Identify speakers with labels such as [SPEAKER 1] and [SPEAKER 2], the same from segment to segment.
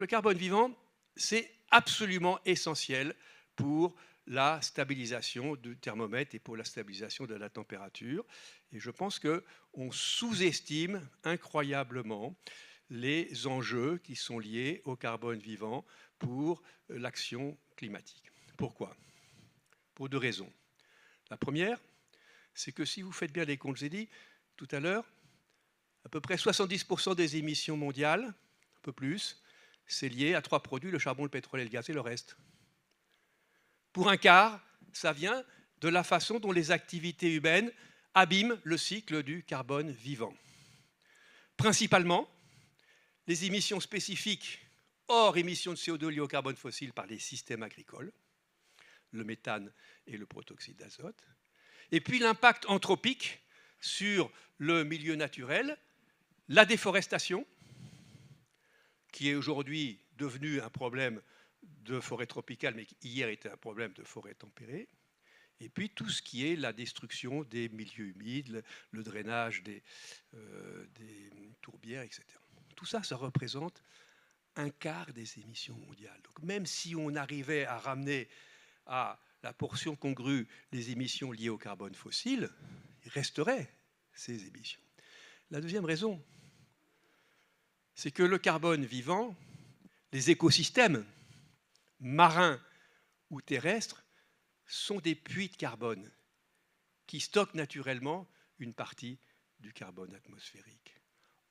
[SPEAKER 1] Le carbone vivant, c'est absolument essentiel pour la stabilisation du thermomètre et pour la stabilisation de la température. Et je pense qu'on sous-estime incroyablement les enjeux qui sont liés au carbone vivant pour l'action climatique. Pourquoi? Pour deux raisons. La première, c'est que si vous faites bien les comptes, j'ai dit tout à l'heure, à peu près 70% des émissions mondiales, un peu plus, c'est lié à trois produits, le charbon, le pétrole et le gaz, et le reste. Pour un quart, ça vient de la façon dont les activités humaines abîment le cycle du carbone vivant. Principalement, les émissions spécifiques hors émissions de CO2 liées au carbone fossile par les systèmes agricoles, le méthane et le protoxyde d'azote, et puis l'impact anthropique sur le milieu naturel, la déforestation, qui est aujourd'hui devenu un problème de forêt tropicale, mais qui hier était un problème de forêt tempérée, et puis tout ce qui est la destruction des milieux humides, le drainage des tourbières, etc. Tout ça, ça représente un quart des émissions mondiales. Donc même si on arrivait à ramener à la portion congrue les émissions liées au carbone fossile, il resterait ces émissions. La deuxième raison, c'est que le carbone vivant, les écosystèmes marins ou terrestres, sont des puits de carbone qui stockent naturellement une partie du carbone atmosphérique.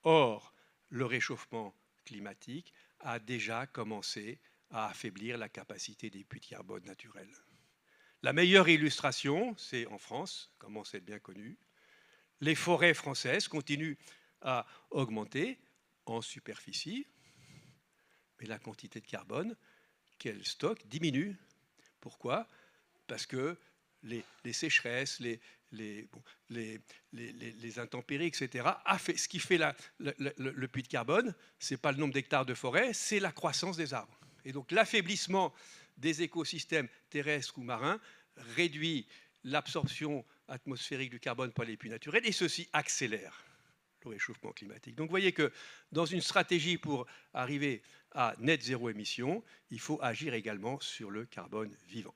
[SPEAKER 1] Or, le réchauffement climatique a déjà commencé à affaiblir la capacité des puits de carbone naturels. La meilleure illustration, c'est en France, comment c'est bien connu. Les forêts françaises continuent à augmenter en superficie, mais la quantité de carbone qu'elles stockent diminue. Pourquoi? Parce que les sécheresses, les intempéries, etc., ce qui fait le puits de carbone, ce n'est pas le nombre d'hectares de forêt, c'est la croissance des arbres. Et donc l'affaiblissement des écosystèmes terrestres ou marins réduit l'absorption atmosphérique du carbone par les puits naturels, et ceci accélère le réchauffement climatique. Donc vous voyez que dans une stratégie pour arriver à net zéro émission, il faut agir également sur le carbone vivant.